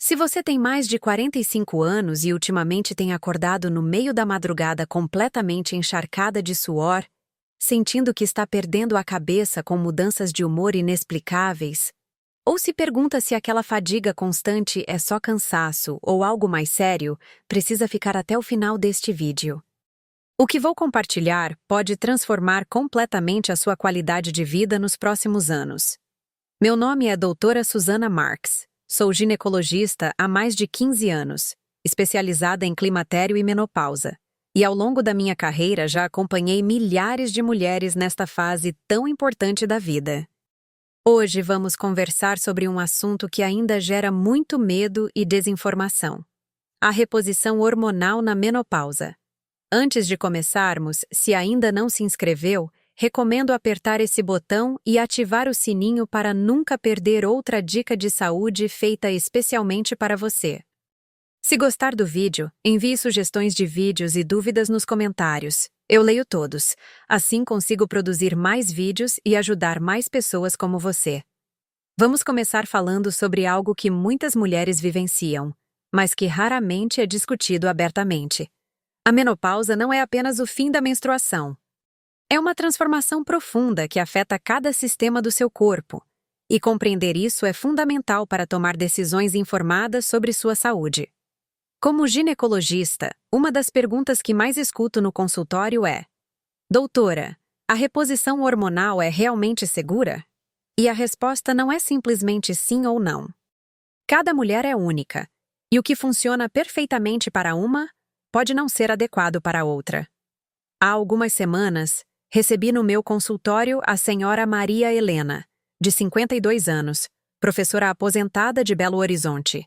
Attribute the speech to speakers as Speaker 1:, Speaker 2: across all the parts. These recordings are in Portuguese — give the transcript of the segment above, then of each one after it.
Speaker 1: Se você tem mais de 45 anos e ultimamente tem acordado no meio da madrugada completamente encharcada de suor, sentindo que está perdendo a cabeça com mudanças de humor inexplicáveis, ou se pergunta se aquela fadiga constante é só cansaço ou algo mais sério, precisa ficar até o final deste vídeo. O que vou compartilhar pode transformar completamente a sua qualidade de vida nos próximos anos. Meu nome é Doutora Susana Marks. Sou ginecologista há mais de 15 anos, especializada em climatério e menopausa. E ao longo da minha carreira já acompanhei milhares de mulheres nesta fase tão importante da vida. Hoje vamos conversar sobre um assunto que ainda gera muito medo e desinformação: a reposição hormonal na menopausa. Antes de começarmos, se ainda não se inscreveu, recomendo apertar esse botão e ativar o sininho para nunca perder outra dica de saúde feita especialmente para você. Se gostar do vídeo, envie sugestões de vídeos e dúvidas nos comentários. Eu leio todos, assim consigo produzir mais vídeos e ajudar mais pessoas como você. Vamos começar falando sobre algo que muitas mulheres vivenciam, mas que raramente é discutido abertamente. A menopausa não é apenas o fim da menstruação. É uma transformação profunda que afeta cada sistema do seu corpo, e compreender isso é fundamental para tomar decisões informadas sobre sua saúde. Como ginecologista, uma das perguntas que mais escuto no consultório é: Doutora, a reposição hormonal é realmente segura? E a resposta não é simplesmente sim ou não. Cada mulher é única, e o que funciona perfeitamente para uma pode não ser adequado para outra. Há algumas semanas, recebi no meu consultório a senhora Maria Helena, de 52 anos, professora aposentada de Belo Horizonte.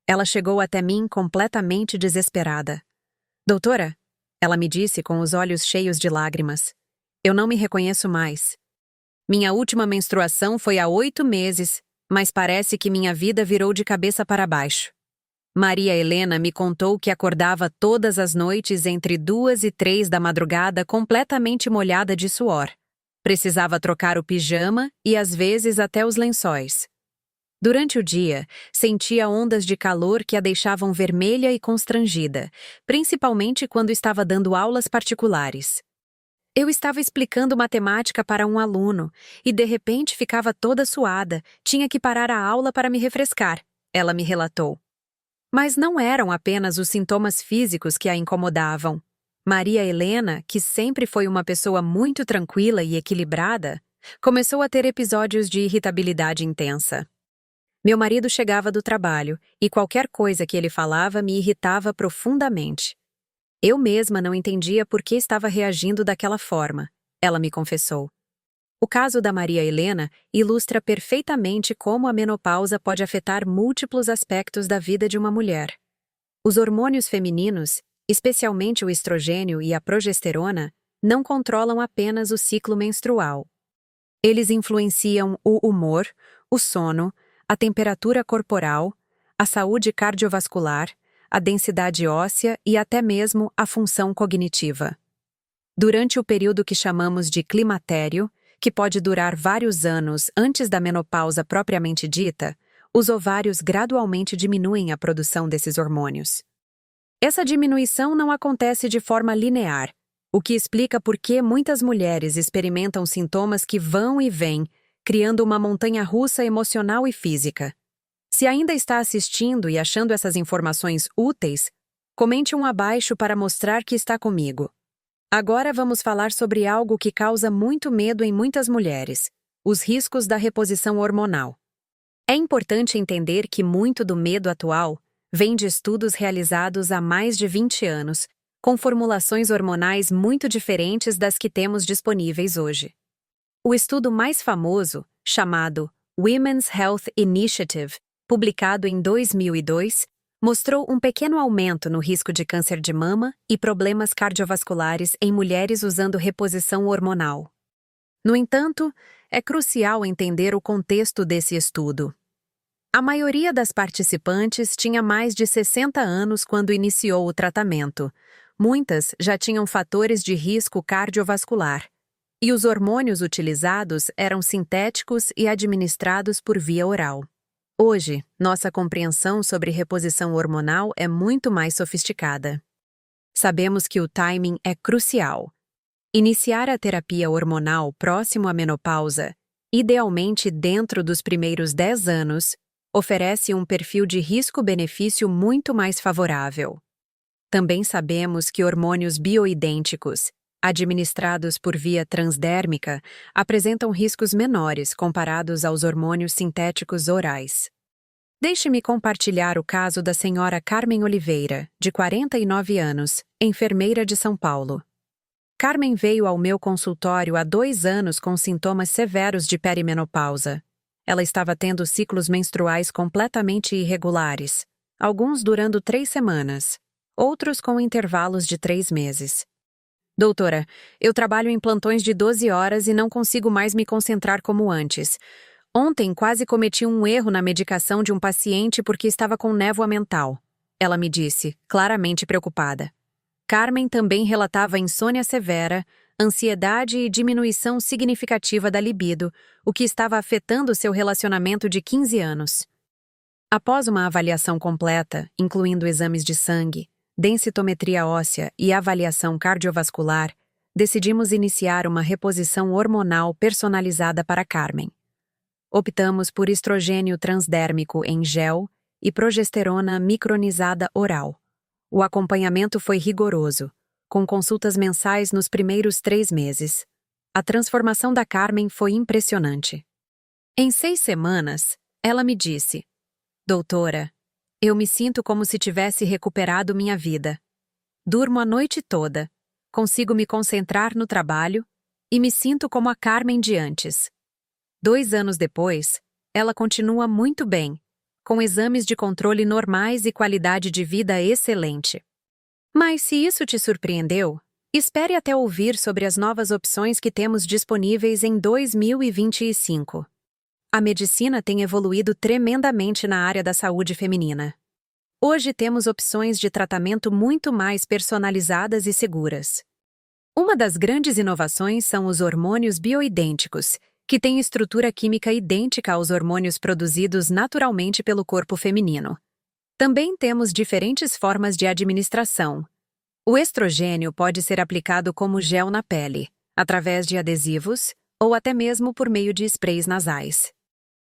Speaker 1: Ela chegou até mim completamente desesperada. Doutora, ela me disse com os olhos cheios de lágrimas, eu não me reconheço mais. Minha última menstruação foi há 8 meses, mas parece que minha vida virou de cabeça para baixo. Maria Helena me contou que acordava todas as noites entre 2 e 3 da madrugada completamente molhada de suor. Precisava trocar o pijama e às vezes até os lençóis. Durante o dia, sentia ondas de calor que a deixavam vermelha e constrangida, principalmente quando estava dando aulas particulares. Eu estava explicando matemática para um aluno e de repente ficava toda suada, tinha que parar a aula para me refrescar, ela me relatou. Mas não eram apenas os sintomas físicos que a incomodavam. Maria Helena, que sempre foi uma pessoa muito tranquila e equilibrada, começou a ter episódios de irritabilidade intensa. Meu marido chegava do trabalho e qualquer coisa que ele falava me irritava profundamente. Eu mesma não entendia por que estava reagindo daquela forma, ela me confessou. O caso da Maria Helena ilustra perfeitamente como a menopausa pode afetar múltiplos aspectos da vida de uma mulher. Os hormônios femininos, especialmente o estrogênio e a progesterona, não controlam apenas o ciclo menstrual. Eles influenciam o humor, o sono, a temperatura corporal, a saúde cardiovascular, a densidade óssea e até mesmo a função cognitiva. Durante o período que chamamos de climatério, que pode durar vários anos antes da menopausa propriamente dita, os ovários gradualmente diminuem a produção desses hormônios. Essa diminuição não acontece de forma linear, o que explica por que muitas mulheres experimentam sintomas que vão e vêm, criando uma montanha-russa emocional e física. Se ainda está assistindo e achando essas informações úteis, comente um abaixo para mostrar que está comigo. Agora vamos falar sobre algo que causa muito medo em muitas mulheres: os riscos da reposição hormonal. É importante entender que muito do medo atual vem de estudos realizados há mais de 20 anos, com formulações hormonais muito diferentes das que temos disponíveis hoje. O estudo mais famoso, chamado Women's Health Initiative, publicado em 2002, mostrou um pequeno aumento no risco de câncer de mama e problemas cardiovasculares em mulheres usando reposição hormonal. No entanto, é crucial entender o contexto desse estudo. A maioria das participantes tinha mais de 60 anos quando iniciou o tratamento. Muitas já tinham fatores de risco cardiovascular. E os hormônios utilizados eram sintéticos e administrados por via oral. Hoje, nossa compreensão sobre reposição hormonal é muito mais sofisticada. Sabemos que o timing é crucial. Iniciar a terapia hormonal próximo à menopausa, idealmente dentro dos primeiros 10 anos, oferece um perfil de risco-benefício muito mais favorável. Também sabemos que hormônios bioidênticos, administrados por via transdérmica, apresentam riscos menores comparados aos hormônios sintéticos orais. Deixe-me compartilhar o caso da senhora Carmen Oliveira, de 49 anos, enfermeira de São Paulo. Carmen veio ao meu consultório há 2 anos com sintomas severos de perimenopausa. Ela estava tendo ciclos menstruais completamente irregulares, alguns durando 3 semanas, outros com intervalos de 3 meses. Doutora, eu trabalho em plantões de 12 horas e não consigo mais me concentrar como antes. Ontem quase cometi um erro na medicação de um paciente porque estava com névoa mental. Ela me disse, claramente preocupada. Carmen também relatava insônia severa, ansiedade e diminuição significativa da libido, o que estava afetando seu relacionamento de 15 anos. Após uma avaliação completa, incluindo exames de sangue, densitometria óssea e avaliação cardiovascular, decidimos iniciar uma reposição hormonal personalizada para Carmen. Optamos por estrogênio transdérmico em gel e progesterona micronizada oral. O acompanhamento foi rigoroso, com consultas mensais nos primeiros 3 meses. A transformação da Carmen foi impressionante. Em 6 semanas, ela me disse: Doutora, eu me sinto como se tivesse recuperado minha vida. Durmo a noite toda, consigo me concentrar no trabalho e me sinto como a Carmen de antes. 2 anos depois, ela continua muito bem, com exames de controle normais e qualidade de vida excelente. Mas se isso te surpreendeu, espere até ouvir sobre as novas opções que temos disponíveis em 2025. A medicina tem evoluído tremendamente na área da saúde feminina. Hoje temos opções de tratamento muito mais personalizadas e seguras. Uma das grandes inovações são os hormônios bioidênticos, que têm estrutura química idêntica aos hormônios produzidos naturalmente pelo corpo feminino. Também temos diferentes formas de administração. O estrogênio pode ser aplicado como gel na pele, através de adesivos, ou até mesmo por meio de sprays nasais.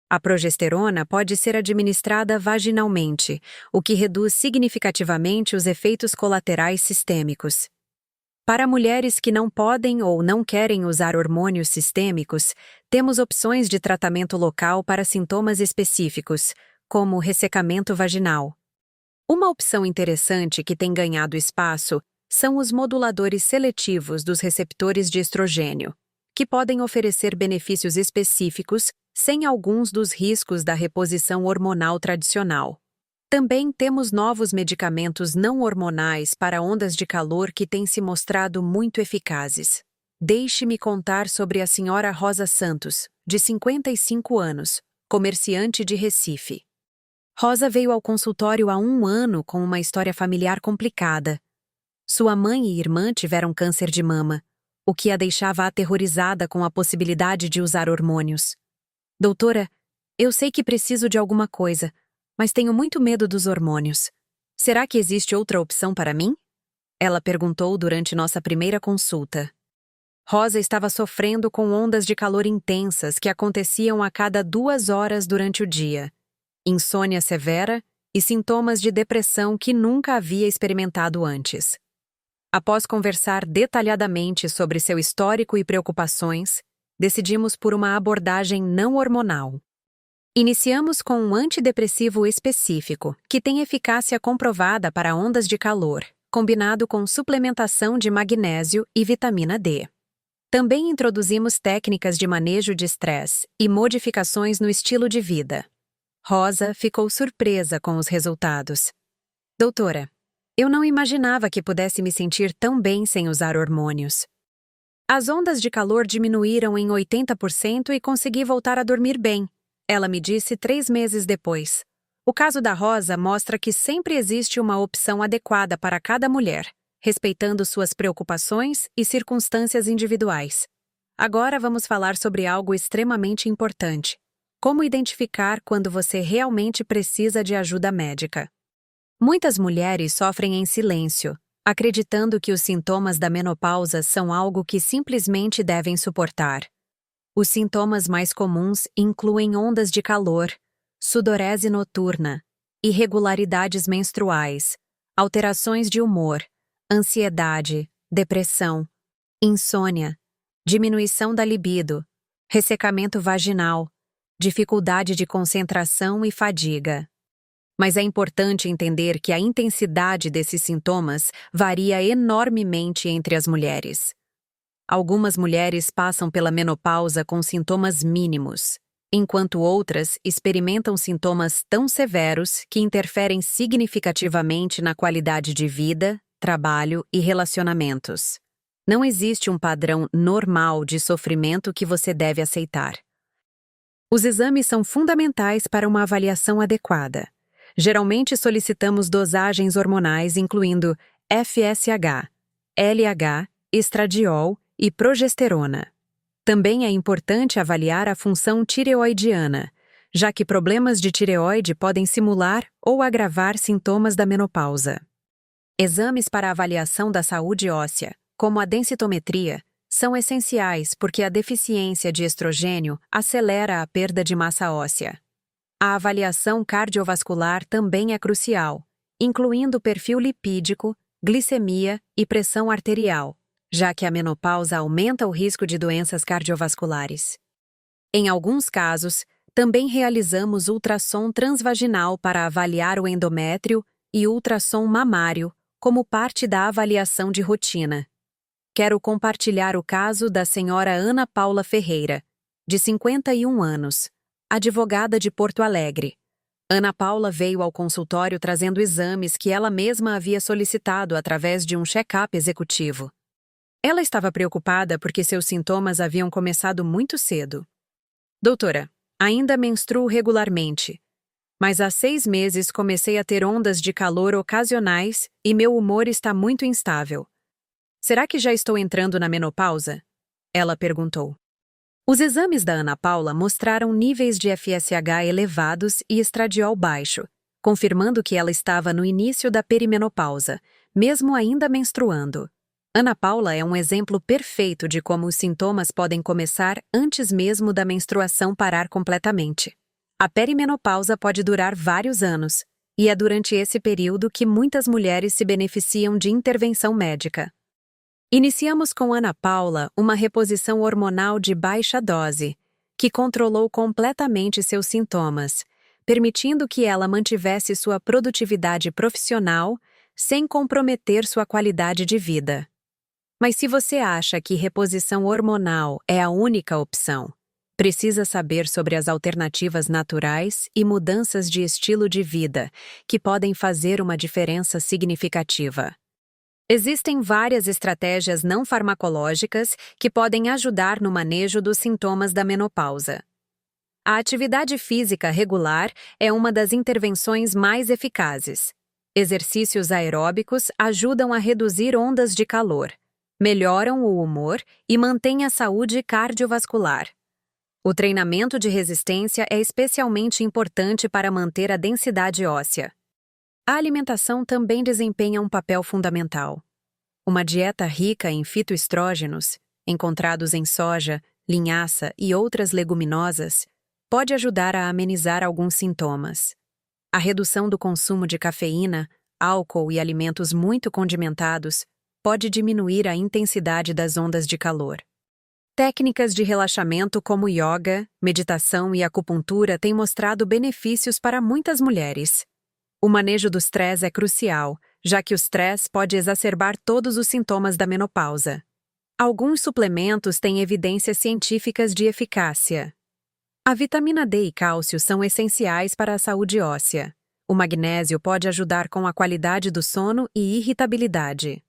Speaker 1: A progesterona pode ser administrada vaginalmente, o que reduz significativamente os efeitos colaterais sistêmicos. Para mulheres que não podem ou não querem usar hormônios sistêmicos, temos opções de tratamento local para sintomas específicos, como ressecamento vaginal. Uma opção interessante que tem ganhado espaço são os moduladores seletivos dos receptores de estrogênio, que podem oferecer benefícios específicos sem alguns dos riscos da reposição hormonal tradicional. Também temos novos medicamentos não hormonais para ondas de calor que têm se mostrado muito eficazes. Deixe-me contar sobre a senhora Rosa Santos, de 55 anos, comerciante de Recife. Rosa veio ao consultório há 1 ano com uma história familiar complicada. Sua mãe e irmã tiveram câncer de mama, o que a deixava aterrorizada com a possibilidade de usar hormônios. Doutora, eu sei que preciso de alguma coisa, mas tenho muito medo dos hormônios. Será que existe outra opção para mim? Ela perguntou durante nossa primeira consulta. Rosa estava sofrendo com ondas de calor intensas que aconteciam a cada 2 horas durante o dia, insônia severa e sintomas de depressão que nunca havia experimentado antes. Após conversar detalhadamente sobre seu histórico e preocupações, decidimos por uma abordagem não hormonal. Iniciamos com um antidepressivo específico, que tem eficácia comprovada para ondas de calor, combinado com suplementação de magnésio e vitamina D. Também introduzimos técnicas de manejo de estresse e modificações no estilo de vida. Rosa ficou surpresa com os resultados. Doutora, eu não imaginava que pudesse me sentir tão bem sem usar hormônios. As ondas de calor diminuíram em 80% e consegui voltar a dormir bem, ela me disse 3 meses depois. O caso da Rosa mostra que sempre existe uma opção adequada para cada mulher, respeitando suas preocupações e circunstâncias individuais. Agora vamos falar sobre algo extremamente importante: Como identificar quando você realmente precisa de ajuda médica? Muitas mulheres sofrem em silêncio, acreditando que os sintomas da menopausa são algo que simplesmente devem suportar. Os sintomas mais comuns incluem ondas de calor, sudorese noturna, irregularidades menstruais, alterações de humor, ansiedade, depressão, insônia, diminuição da libido, ressecamento vaginal, dificuldade de concentração e fadiga. Mas é importante entender que a intensidade desses sintomas varia enormemente entre as mulheres. Algumas mulheres passam pela menopausa com sintomas mínimos, enquanto outras experimentam sintomas tão severos que interferem significativamente na qualidade de vida, trabalho e relacionamentos. Não existe um padrão normal de sofrimento que você deve aceitar. Os exames são fundamentais para uma avaliação adequada. Geralmente solicitamos dosagens hormonais incluindo FSH, LH, estradiol e progesterona. Também é importante avaliar a função tireoidiana, já que problemas de tireoide podem simular ou agravar sintomas da menopausa. Exames para avaliação da saúde óssea, como a densitometria, são essenciais porque a deficiência de estrogênio acelera a perda de massa óssea. A avaliação cardiovascular também é crucial, incluindo perfil lipídico, glicemia e pressão arterial, já que a menopausa aumenta o risco de doenças cardiovasculares. Em alguns casos, também realizamos ultrassom transvaginal para avaliar o endométrio e ultrassom mamário como parte da avaliação de rotina. Quero compartilhar o caso da senhora Ana Paula Ferreira, de 51 anos, advogada de Porto Alegre. Ana Paula veio ao consultório trazendo exames que ela mesma havia solicitado através de um check-up executivo. Ela estava preocupada porque seus sintomas haviam começado muito cedo. Doutora, ainda menstruo regularmente, mas há 6 meses comecei a ter ondas de calor ocasionais e meu humor está muito instável. Será que já estou entrando na menopausa? Ela perguntou. Os exames da Ana Paula mostraram níveis de FSH elevados e estradiol baixo, confirmando que ela estava no início da perimenopausa, mesmo ainda menstruando. Ana Paula é um exemplo perfeito de como os sintomas podem começar antes mesmo da menstruação parar completamente. A perimenopausa pode durar vários anos, e é durante esse período que muitas mulheres se beneficiam de intervenção médica. Iniciamos com Ana Paula uma reposição hormonal de baixa dose, que controlou completamente seus sintomas, permitindo que ela mantivesse sua produtividade profissional sem comprometer sua qualidade de vida. Mas se você acha que reposição hormonal é a única opção, precisa saber sobre as alternativas naturais e mudanças de estilo de vida, que podem fazer uma diferença significativa. Existem várias estratégias não farmacológicas que podem ajudar no manejo dos sintomas da menopausa. A atividade física regular é uma das intervenções mais eficazes. Exercícios aeróbicos ajudam a reduzir ondas de calor, melhoram o humor e mantêm a saúde cardiovascular. O treinamento de resistência é especialmente importante para manter a densidade óssea. A alimentação também desempenha um papel fundamental. Uma dieta rica em fitoestrógenos, encontrados em soja, linhaça e outras leguminosas, pode ajudar a amenizar alguns sintomas. A redução do consumo de cafeína, álcool e alimentos muito condimentados pode diminuir a intensidade das ondas de calor. Técnicas de relaxamento como yoga, meditação e acupuntura têm mostrado benefícios para muitas mulheres. O manejo do estresse é crucial, já que o estresse pode exacerbar todos os sintomas da menopausa. Alguns suplementos têm evidências científicas de eficácia. A vitamina D e cálcio são essenciais para a saúde óssea. O magnésio pode ajudar com a qualidade do sono e irritabilidade.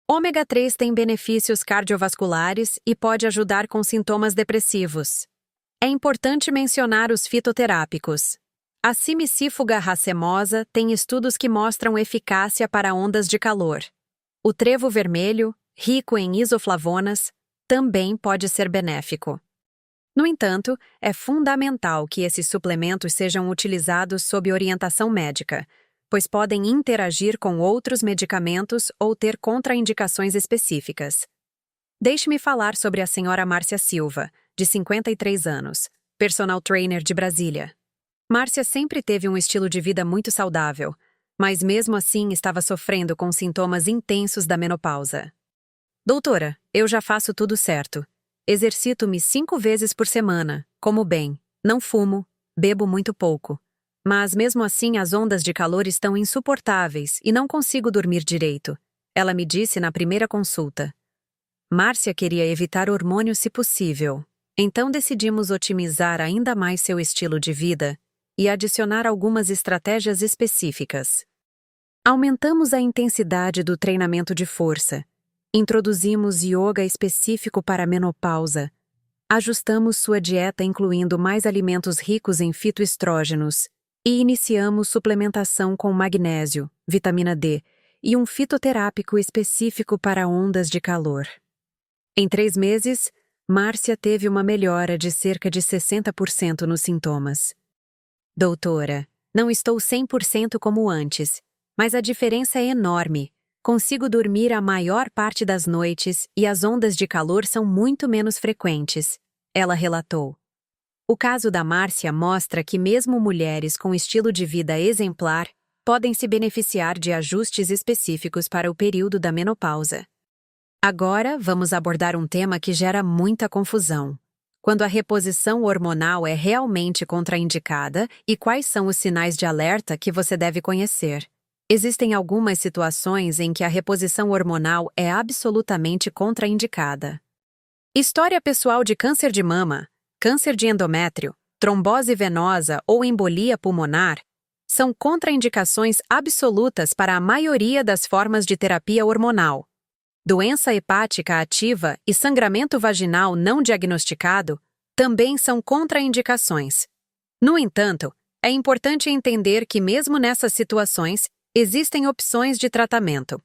Speaker 1: Ômega 3 tem benefícios cardiovasculares e pode ajudar com sintomas depressivos. É importante mencionar os fitoterápicos. A simicífuga racemosa tem estudos que mostram eficácia para ondas de calor. O trevo vermelho, rico em isoflavonas, também pode ser benéfico. No entanto, é fundamental que esses suplementos sejam utilizados sob orientação médica, pois podem interagir com outros medicamentos ou ter contraindicações específicas. Deixe-me falar sobre a senhora Márcia Silva, de 53 anos, personal trainer de Brasília. Márcia sempre teve um estilo de vida muito saudável, mas mesmo assim estava sofrendo com sintomas intensos da menopausa. Doutora, eu já faço tudo certo. Exercito-me 5 vezes por semana, como bem, não fumo, bebo muito pouco. Mas mesmo assim as ondas de calor estão insuportáveis e não consigo dormir direito. Ela me disse na primeira consulta. Márcia queria evitar hormônios se possível. Então decidimos otimizar ainda mais seu estilo de vida e adicionar algumas estratégias específicas. Aumentamos a intensidade do treinamento de força. Introduzimos yoga específico para a menopausa. Ajustamos sua dieta incluindo mais alimentos ricos em fitoestrógenos e iniciamos suplementação com magnésio, vitamina D e um fitoterápico específico para ondas de calor. Em 3 meses, Márcia teve uma melhora de cerca de 60% nos sintomas. Doutora, não estou 100% como antes, mas a diferença é enorme. Consigo dormir a maior parte das noites e as ondas de calor são muito menos frequentes, ela relatou. O caso da Márcia mostra que mesmo mulheres com estilo de vida exemplar podem se beneficiar de ajustes específicos para o período da menopausa. Agora, vamos abordar um tema que gera muita confusão. Quando a reposição hormonal é realmente contraindicada e quais são os sinais de alerta que você deve conhecer. Existem algumas situações em que a reposição hormonal é absolutamente contraindicada. História pessoal de câncer de mama, câncer de endométrio, trombose venosa ou embolia pulmonar são contraindicações absolutas para a maioria das formas de terapia hormonal. Doença hepática ativa e sangramento vaginal não diagnosticado também são contraindicações. No entanto, é importante entender que mesmo nessas situações, existem opções de tratamento.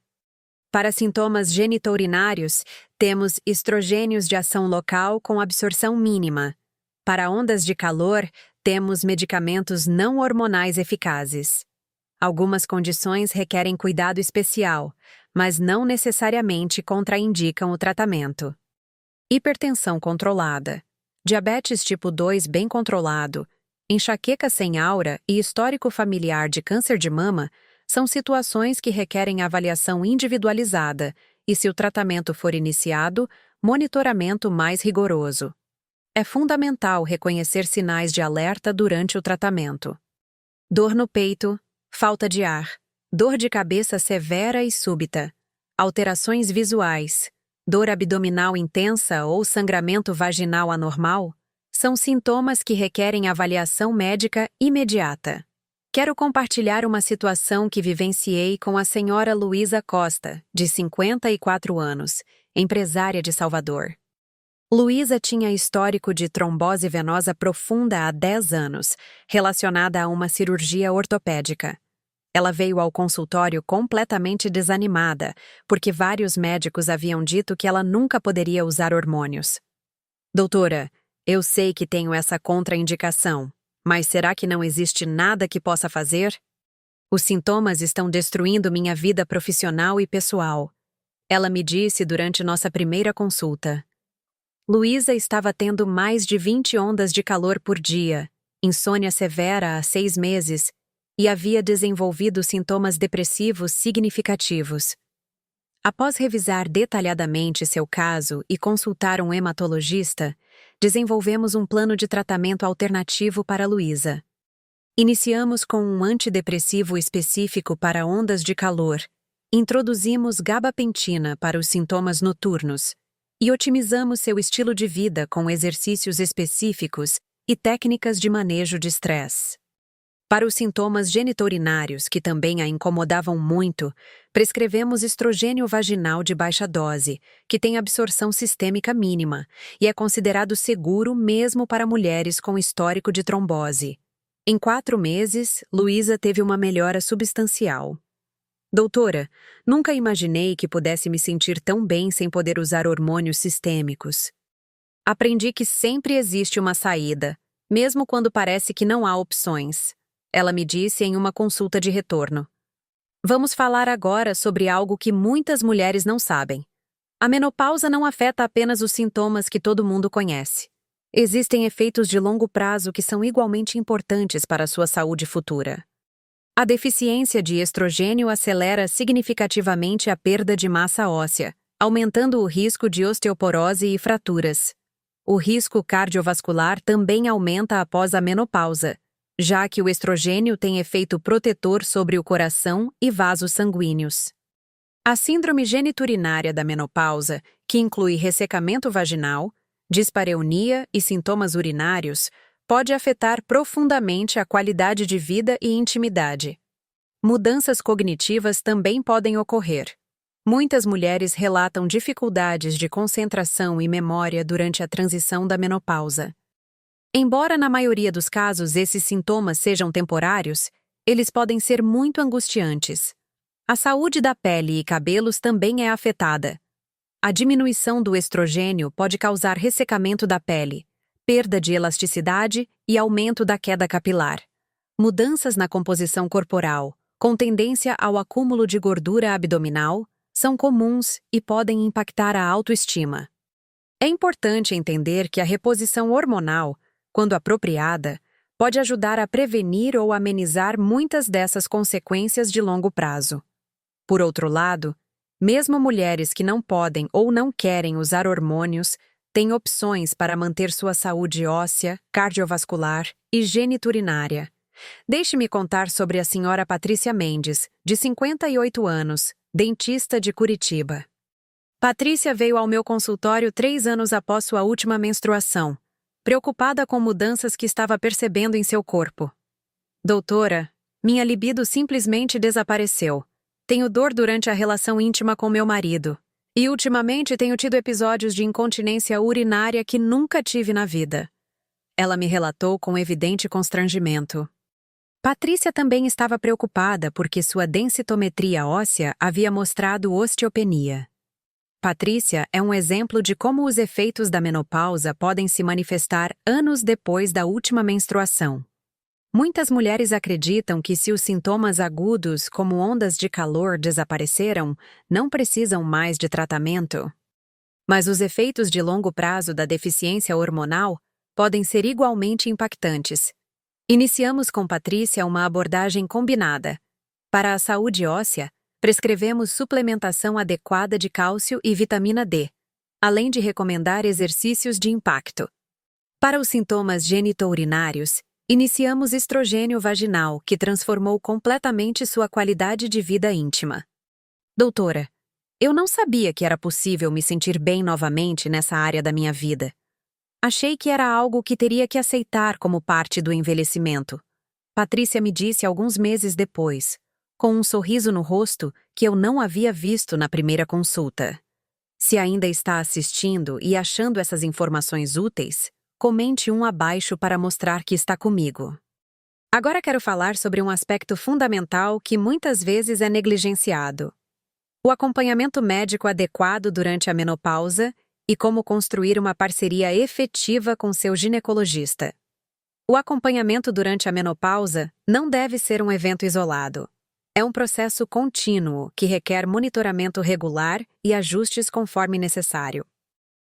Speaker 1: Para sintomas genitourinários, temos estrogênios de ação local com absorção mínima. Para ondas de calor, temos medicamentos não hormonais eficazes. Algumas condições requerem cuidado especial, mas não necessariamente contraindicam o tratamento. Hipertensão controlada, diabetes tipo 2 bem controlado, enxaqueca sem aura e histórico familiar de câncer de mama são situações que requerem avaliação individualizada e, se o tratamento for iniciado, monitoramento mais rigoroso. É fundamental reconhecer sinais de alerta durante o tratamento. Dor no peito, falta de ar, dor de cabeça severa e súbita, alterações visuais, dor abdominal intensa ou sangramento vaginal anormal são sintomas que requerem avaliação médica imediata. Quero compartilhar uma situação que vivenciei com a senhora Luísa Costa, de 54 anos, empresária de Salvador. Luísa tinha histórico de trombose venosa profunda há 10 anos, relacionada a uma cirurgia ortopédica. Ela veio ao consultório completamente desanimada, porque vários médicos haviam dito que ela nunca poderia usar hormônios. Doutora, eu sei que tenho essa contraindicação, mas será que não existe nada que possa fazer? Os sintomas estão destruindo minha vida profissional e pessoal. Ela me disse durante nossa primeira consulta. Luísa estava tendo mais de 20 ondas de calor por dia, insônia severa há 6 meses e havia desenvolvido sintomas depressivos significativos. Após revisar detalhadamente seu caso e consultar um hematologista, desenvolvemos um plano de tratamento alternativo para Luísa. Iniciamos com um antidepressivo específico para ondas de calor, introduzimos gabapentina para os sintomas noturnos e otimizamos seu estilo de vida com exercícios específicos e técnicas de manejo de estresse. Para os sintomas genitourinários, que também a incomodavam muito, prescrevemos estrogênio vaginal de baixa dose, que tem absorção sistêmica mínima e é considerado seguro mesmo para mulheres com histórico de trombose. Em 4 meses, Luísa teve uma melhora substancial. Doutora, nunca imaginei que pudesse me sentir tão bem sem poder usar hormônios sistêmicos. Aprendi que sempre existe uma saída, mesmo quando parece que não há opções. Ela me disse em uma consulta de retorno. Vamos falar agora sobre algo que muitas mulheres não sabem. A menopausa não afeta apenas os sintomas que todo mundo conhece. Existem efeitos de longo prazo que são igualmente importantes para a sua saúde futura. A deficiência de estrogênio acelera significativamente a perda de massa óssea, aumentando o risco de osteoporose e fraturas. O risco cardiovascular também aumenta após a menopausa, já que o estrogênio tem efeito protetor sobre o coração e vasos sanguíneos. A síndrome geniturinária da menopausa, que inclui ressecamento vaginal, dispareunia e sintomas urinários, pode afetar profundamente a qualidade de vida e intimidade. Mudanças cognitivas também podem ocorrer. Muitas mulheres relatam dificuldades de concentração e memória durante a transição da menopausa. Embora na maioria dos casos esses sintomas sejam temporários, eles podem ser muito angustiantes. A saúde da pele e cabelos também é afetada. A diminuição do estrogênio pode causar ressecamento da pele, perda de elasticidade e aumento da queda capilar. Mudanças na composição corporal, com tendência ao acúmulo de gordura abdominal, são comuns e podem impactar a autoestima. É importante entender que a reposição hormonal, quando apropriada, pode ajudar a prevenir ou amenizar muitas dessas consequências de longo prazo. Por outro lado, mesmo mulheres que não podem ou não querem usar hormônios têm opções para manter sua saúde óssea, cardiovascular e geniturinária. Deixe-me contar sobre a senhora Patrícia Mendes, de 58 anos, dentista de Curitiba. Patrícia veio ao meu consultório 3 anos após sua última menstruação, preocupada com mudanças que estava percebendo em seu corpo. Doutora, minha libido simplesmente desapareceu. Tenho dor durante a relação íntima com meu marido. E ultimamente tenho tido episódios de incontinência urinária que nunca tive na vida. Ela me relatou com evidente constrangimento. Patrícia também estava preocupada porque sua densitometria óssea havia mostrado osteopenia. Patrícia é um exemplo de como os efeitos da menopausa podem se manifestar anos depois da última menstruação. Muitas mulheres acreditam que se os sintomas agudos, como ondas de calor, desapareceram, não precisam mais de tratamento. Mas os efeitos de longo prazo da deficiência hormonal podem ser igualmente impactantes. Iniciamos com Patrícia uma abordagem combinada. Para a saúde óssea, prescrevemos suplementação adequada de cálcio e vitamina D, além de recomendar exercícios de impacto. Para os sintomas genitourinários, iniciamos estrogênio vaginal, que transformou completamente sua qualidade de vida íntima. Doutora, eu não sabia que era possível me sentir bem novamente nessa área da minha vida. Achei que era algo que teria que aceitar como parte do envelhecimento. Patrícia me disse alguns meses depois, com um sorriso no rosto que eu não havia visto na primeira consulta. Se ainda está assistindo e achando essas informações úteis, comente um abaixo para mostrar que está comigo. Agora quero falar sobre um aspecto fundamental que muitas vezes é negligenciado: o acompanhamento médico adequado durante a menopausa e como construir uma parceria efetiva com seu ginecologista. O acompanhamento durante a menopausa não deve ser um evento isolado. É um processo contínuo que requer monitoramento regular e ajustes conforme necessário.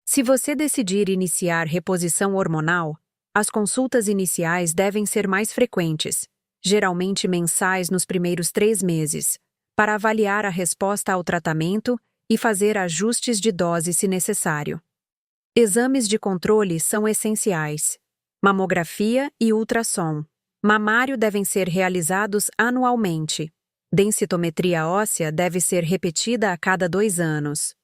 Speaker 1: Se você decidir iniciar reposição hormonal, as consultas iniciais devem ser mais frequentes, geralmente mensais nos primeiros 3 meses, para avaliar a resposta ao tratamento e fazer ajustes de dose se necessário. Exames de controle são essenciais. Mamografia e ultrassom mamário devem ser realizados anualmente. Densitometria óssea deve ser repetida a cada 2 anos.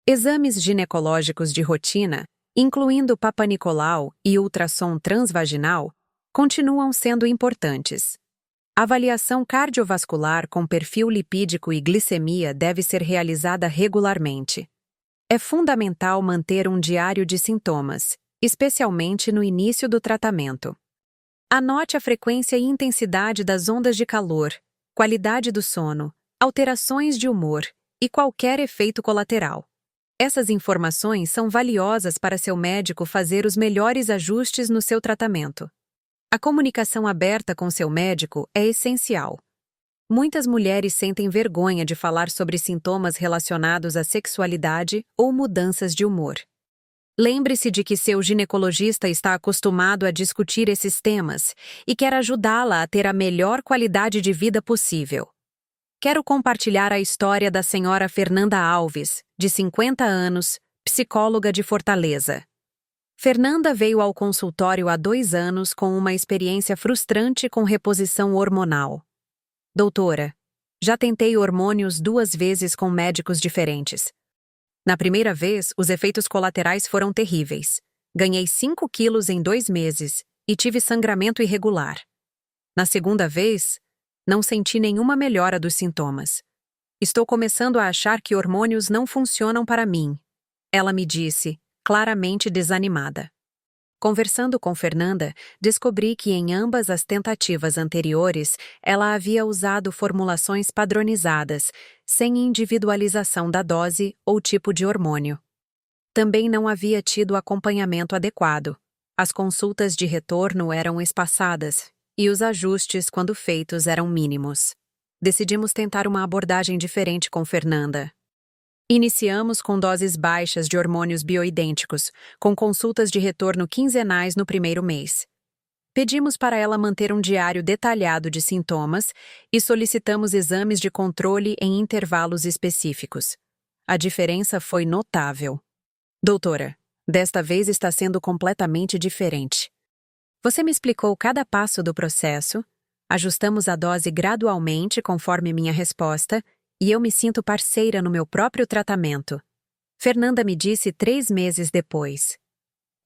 Speaker 1: Exames ginecológicos de rotina, incluindo Papanicolau e ultrassom transvaginal, continuam sendo importantes. Avaliação cardiovascular com perfil lipídico e glicemia deve ser realizada regularmente. É fundamental manter um diário de sintomas, especialmente no início do tratamento. Anote a frequência e intensidade das ondas de calor, qualidade do sono, alterações de humor e qualquer efeito colateral. Essas informações são valiosas para seu médico fazer os melhores ajustes no seu tratamento. A comunicação aberta com seu médico é essencial. Muitas mulheres sentem vergonha de falar sobre sintomas relacionados à sexualidade ou mudanças de humor. Lembre-se de que seu ginecologista está acostumado a discutir esses temas e quer ajudá-la a ter a melhor qualidade de vida possível. Quero compartilhar a história da senhora Fernanda Alves, de 50 anos, psicóloga de Fortaleza. Fernanda veio ao consultório há 2 anos com uma experiência frustrante com reposição hormonal. Doutora, já tentei hormônios 2 vezes com médicos diferentes. Na primeira vez, os efeitos colaterais foram terríveis. Ganhei 5 quilos em 2 meses e tive sangramento irregular. Na segunda vez, não senti nenhuma melhora dos sintomas. Estou começando a achar que hormônios não funcionam para mim. Ela me disse, claramente desanimada. Conversando com Fernanda, descobri que em ambas as tentativas anteriores, ela havia usado formulações padronizadas, sem individualização da dose ou tipo de hormônio. Também não havia tido acompanhamento adequado. As consultas de retorno eram espaçadas, e os ajustes, quando feitos, eram mínimos. Decidimos tentar uma abordagem diferente com Fernanda. Iniciamos com doses baixas de hormônios bioidênticos, com consultas de retorno quinzenais no primeiro mês. Pedimos para ela manter um diário detalhado de sintomas e solicitamos exames de controle em intervalos específicos. A diferença foi notável. Doutora, desta vez está sendo completamente diferente. Você me explicou cada passo do processo, ajustamos a dose gradualmente conforme minha resposta e eu me sinto parceira no meu próprio tratamento. Fernanda me disse 3 meses depois.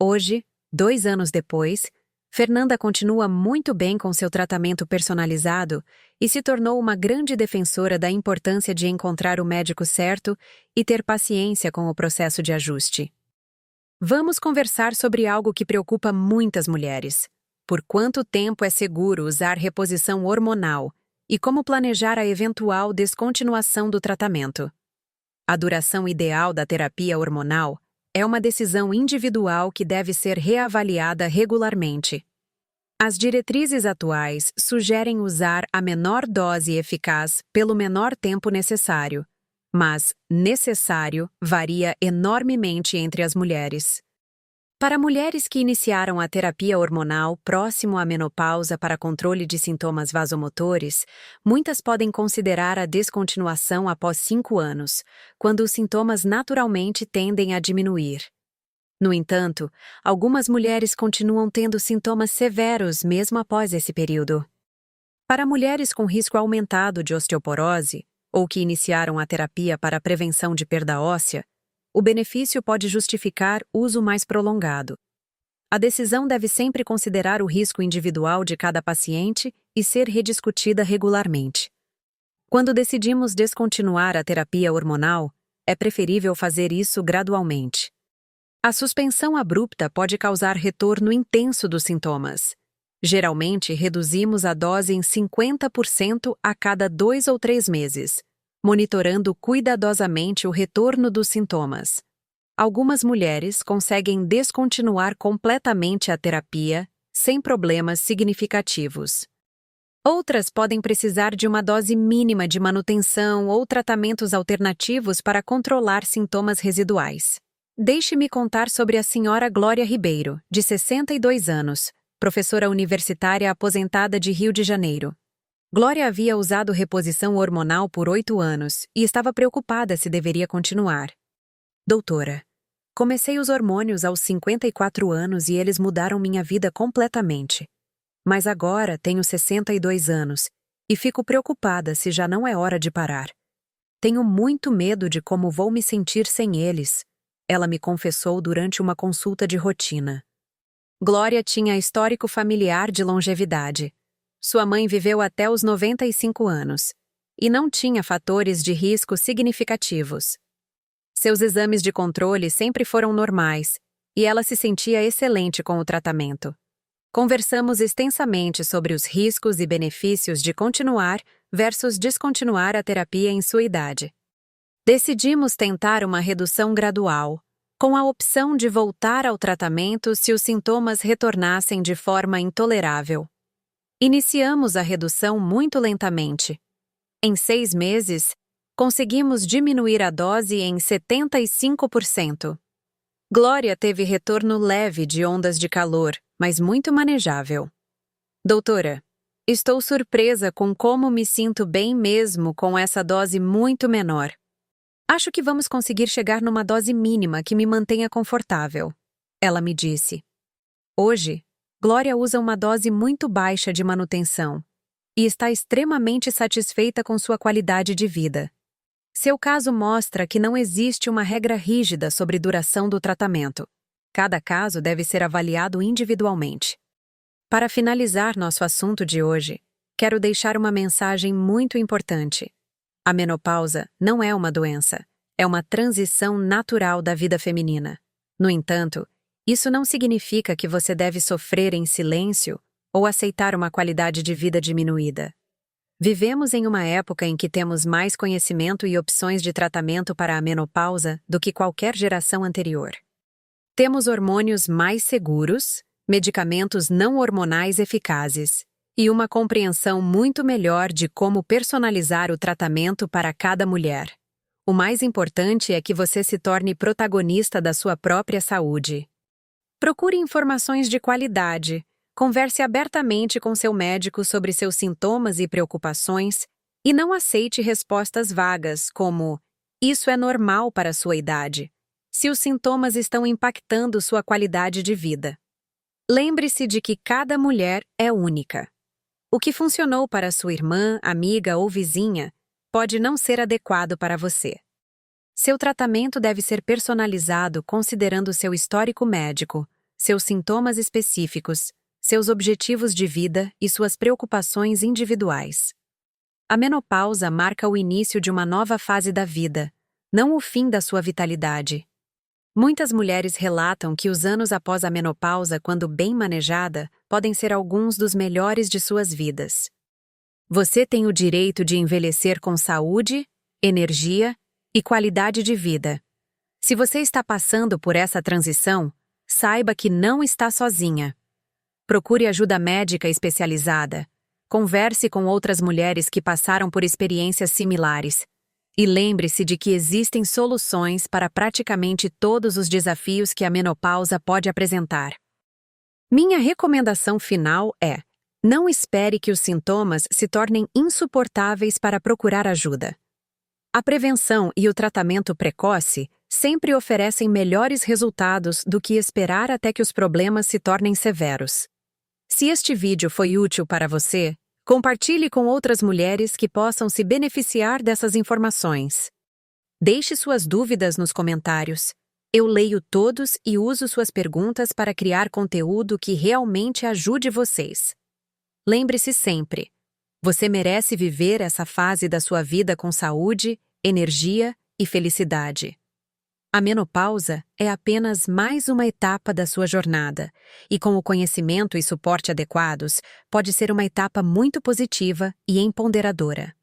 Speaker 1: Hoje, 2 anos depois, Fernanda continua muito bem com seu tratamento personalizado e se tornou uma grande defensora da importância de encontrar o médico certo e ter paciência com o processo de ajuste. Vamos conversar sobre algo que preocupa muitas mulheres. Por quanto tempo é seguro usar reposição hormonal? E como planejar a eventual descontinuação do tratamento. A duração ideal da terapia hormonal é uma decisão individual que deve ser reavaliada regularmente. As diretrizes atuais sugerem usar a menor dose eficaz pelo menor tempo necessário, mas necessário varia enormemente entre as mulheres. Para mulheres que iniciaram a terapia hormonal próximo à menopausa para controle de sintomas vasomotores, muitas podem considerar a descontinuação após 5 anos, quando os sintomas naturalmente tendem a diminuir. No entanto, algumas mulheres continuam tendo sintomas severos mesmo após esse período. Para mulheres com risco aumentado de osteoporose, ou que iniciaram a terapia para a prevenção de perda óssea, o benefício pode justificar uso mais prolongado. A decisão deve sempre considerar o risco individual de cada paciente e ser rediscutida regularmente. Quando decidimos descontinuar a terapia hormonal, é preferível fazer isso gradualmente. A suspensão abrupta pode causar retorno intenso dos sintomas. Geralmente, reduzimos a dose em 50% a cada 2 ou 3 meses, monitorando cuidadosamente o retorno dos sintomas. Algumas mulheres conseguem descontinuar completamente a terapia, sem problemas significativos. Outras podem precisar de uma dose mínima de manutenção ou tratamentos alternativos para controlar sintomas residuais. Deixe-me contar sobre a senhora Glória Ribeiro, de 62 anos, professora universitária aposentada de Rio de Janeiro. Glória havia usado reposição hormonal por 8 anos e estava preocupada se deveria continuar. Doutora, comecei os hormônios aos 54 anos e eles mudaram minha vida completamente. Mas agora tenho 62 anos e fico preocupada se já não é hora de parar. Tenho muito medo de como vou me sentir sem eles, ela me confessou durante uma consulta de rotina. Glória tinha histórico familiar de longevidade. Sua mãe viveu até os 95 anos e não tinha fatores de risco significativos. Seus exames de controle sempre foram normais e ela se sentia excelente com o tratamento. Conversamos extensamente sobre os riscos e benefícios de continuar versus descontinuar a terapia em sua idade. Decidimos tentar uma redução gradual, com a opção de voltar ao tratamento se os sintomas retornassem de forma intolerável. Iniciamos a redução muito lentamente. Em 6 meses, conseguimos diminuir a dose em 75%. Glória teve retorno leve de ondas de calor, mas muito manejável. Doutora, estou surpresa com como me sinto bem mesmo com essa dose muito menor. Acho que vamos conseguir chegar numa dose mínima que me mantenha confortável, ela me disse. Hoje, Glória usa uma dose muito baixa de manutenção e está extremamente satisfeita com sua qualidade de vida. Seu caso mostra que não existe uma regra rígida sobre duração do tratamento. Cada caso deve ser avaliado individualmente. Para finalizar nosso assunto de hoje, quero deixar uma mensagem muito importante. A menopausa não é uma doença, é uma transição natural da vida feminina. No entanto, isso não significa que você deve sofrer em silêncio ou aceitar uma qualidade de vida diminuída. Vivemos em uma época em que temos mais conhecimento e opções de tratamento para a menopausa do que qualquer geração anterior. Temos hormônios mais seguros, medicamentos não hormonais eficazes e uma compreensão muito melhor de como personalizar o tratamento para cada mulher. O mais importante é que você se torne protagonista da sua própria saúde. Procure informações de qualidade, converse abertamente com seu médico sobre seus sintomas e preocupações e não aceite respostas vagas como "isso é normal para sua idade", se os sintomas estão impactando sua qualidade de vida. Lembre-se de que cada mulher é única. O que funcionou para sua irmã, amiga ou vizinha pode não ser adequado para você. Seu tratamento deve ser personalizado considerando seu histórico médico, seus sintomas específicos, seus objetivos de vida e suas preocupações individuais. A menopausa marca o início de uma nova fase da vida, não o fim da sua vitalidade. Muitas mulheres relatam que os anos após a menopausa, quando bem manejada, podem ser alguns dos melhores de suas vidas. Você tem o direito de envelhecer com saúde, energia e qualidade de vida. Se você está passando por essa transição, saiba que não está sozinha. Procure ajuda médica especializada. Converse com outras mulheres que passaram por experiências similares. E lembre-se de que existem soluções para praticamente todos os desafios que a menopausa pode apresentar. Minha recomendação final é: não espere que os sintomas se tornem insuportáveis para procurar ajuda. A prevenção e o tratamento precoce sempre oferecem melhores resultados do que esperar até que os problemas se tornem severos. Se este vídeo foi útil para você, compartilhe com outras mulheres que possam se beneficiar dessas informações. Deixe suas dúvidas nos comentários. Eu leio todos e uso suas perguntas para criar conteúdo que realmente ajude vocês. Lembre-se sempre: você merece viver essa fase da sua vida com saúde, energia e felicidade. A menopausa é apenas mais uma etapa da sua jornada, e com o conhecimento e suporte adequados, pode ser uma etapa muito positiva e empoderadora.